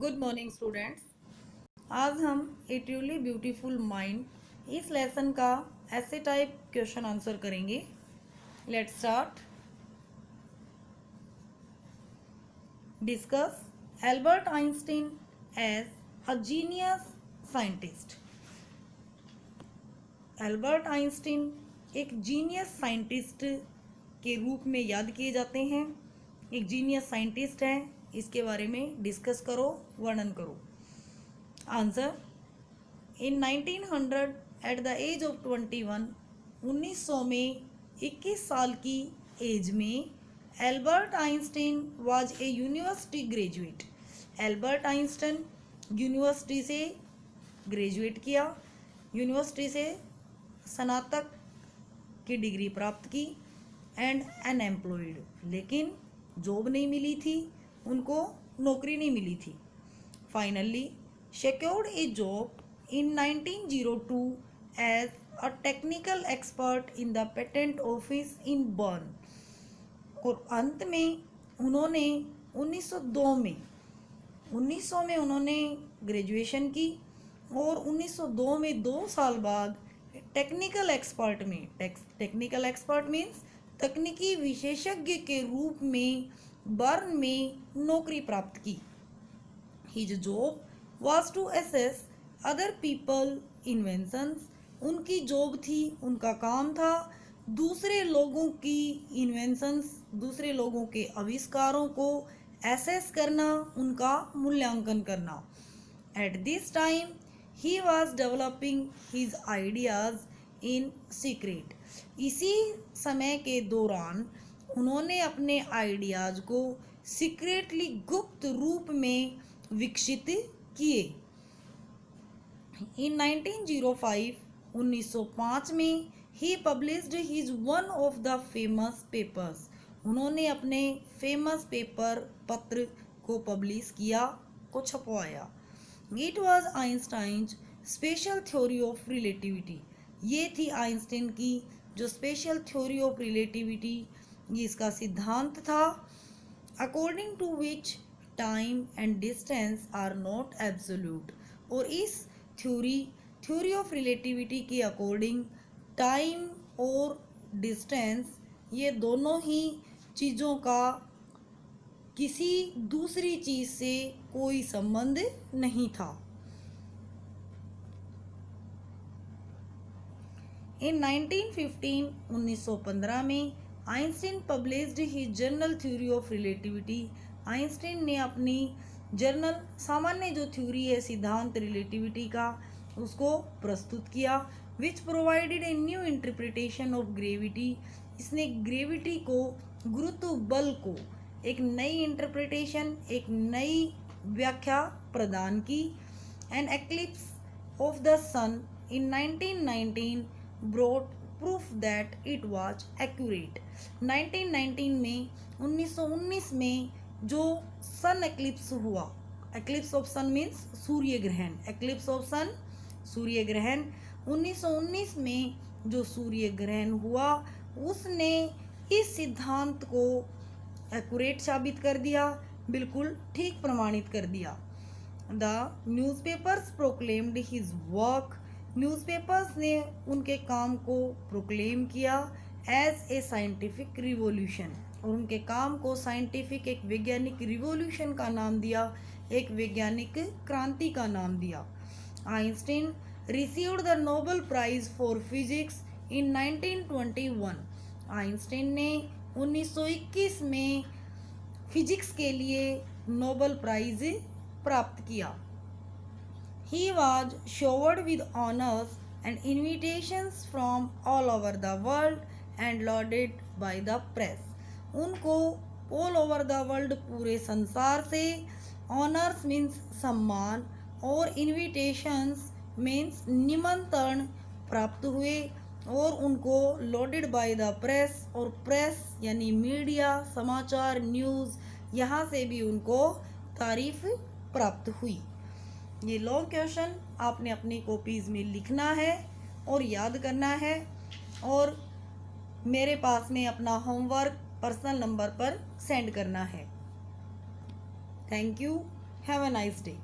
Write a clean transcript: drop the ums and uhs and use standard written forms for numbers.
Good morning students. आज हम a truly beautiful mind इस लेसन का ऐसे टाइप क्वेश्चन आंसर करेंगे। Let's start. Discuss Albert Einstein as a genius scientist. Albert Einstein एक genius scientist के रूप में याद किए जाते हैं। एक जीनियस साइंटिस्ट है, इसके बारे में डिस्कस करो, वर्णन करो। Answer: in 1900 at the age of 21, 1900 में 21 साल की एज में Albert Einstein was a university graduate. Albert Einstein university से ग्रेजुएट किया, यूनिवर्सिटी से स्नातक की डिग्री प्राप्त की एंड अनएम्प्लॉयड, लेकिन जॉब नहीं मिली थी, उनको नौकरी नहीं मिली थी। Finally secured a job in 1902 as a technical expert in the patent office in Bern। और अंत में उन्होंने 1902 में उन्होंने ग्रेजुएशन की और 1902 में 2 साल बाद टेक्निकल एक्सपर्ट में, टेक्निकल एक्सपर्ट मीन्स तकनीकी विशेषज्ञ के रूप में बर्न में नौकरी प्राप्त की। His job was to assess other people inventions। उनकी जॉब थी, उनका काम था दूसरे लोगों की इन्वेंशंस, दूसरे लोगों के आविष्कारों को एसेस करना, उनका मूल्यांकन करना। At this time he was developing his ideas in secret. इसी समय के दौरान उन्होंने अपने आइडियाज को सीक्रेटली, गुप्त रूप में विकसित किए। इन 1905, 1905 में ही published his one of the famous papers. उन्होंने अपने फेमस पेपर, पत्र को पब्लिश किया, को छपवाया। It was Einstein's special theory of relativity. ये थी आइंस्टीन की जो स्पेशल थ्योरी ऑफ रिलेटिविटी, ये इसका सिद्धांत था, according to which time and distance are not absolute. और इस थ्योरी ऑफ रिलेटिविटी के अकॉर्डिंग टाइम और डिस्टेंस, ये दोनों ही चीज़ों का किसी दूसरी चीज़ से कोई संबंध नहीं था। इन 1915, 1915 में Einstein published his journal theory of relativity. Einstein ने अपनी जर्नल, सामान्य जो थ्योरी है, सिद्धांत रिलेटिविटी का, उसको प्रस्तुत किया। Which provided a new interpretation of gravity. इसने ग्रेविटी को, गुरुत्व बल को, एक नई इंटरप्रिटेशन, एक नई व्याख्या प्रदान की। An eclipse of the sun in 1919 brought proof that it was accurate. 1919 में, 1919 में जो सन एक्लिप्स हुआ, एक्लिप्स ऑफ सन मीन्स सूर्य ग्रहण, एक्लिप्स ऑफ सन सूर्य ग्रहण, 1919 में जो सूर्य ग्रहण हुआ, उसने इस सिद्धांत को एक्यूरेट साबित कर दिया, बिल्कुल ठीक प्रमाणित कर दिया। The newspapers proclaimed his work. Newspapers ने उनके काम को प्रोक्लेम किया एज ए साइंटिफिक रिवॉल्यूशन, और उनके काम को साइंटिफिक, एक वैज्ञानिक रिवॉल्यूशन का नाम दिया, एक वैज्ञानिक क्रांति का नाम दिया। Einstein received the Nobel prize for physics in 1921। Einstein ने 1921 में फिजिक्स के लिए नोबेल प्राइज प्राप्त किया। He was showered with honors and invitations from all over the world and lauded by the press। उनको ऑल ओवर द वर्ल्ड, पूरे संसार से, ऑनर्स मीन्स सम्मान और इन्विटेशंस मीन्स निमंत्रण प्राप्त हुए, और उनको लॉडेड बाय द प्रेस, और प्रेस यानी मीडिया, समाचार, न्यूज़, यहाँ से भी उनको तारीफ प्राप्त हुई। ये लॉन्ग क्वेश्चन आपने अपनी कॉपीज़ में लिखना है और याद करना है, और मेरे पास में अपना होमवर्क पर्सनल नंबर पर सेंड करना है। Thank you. Have a nice day.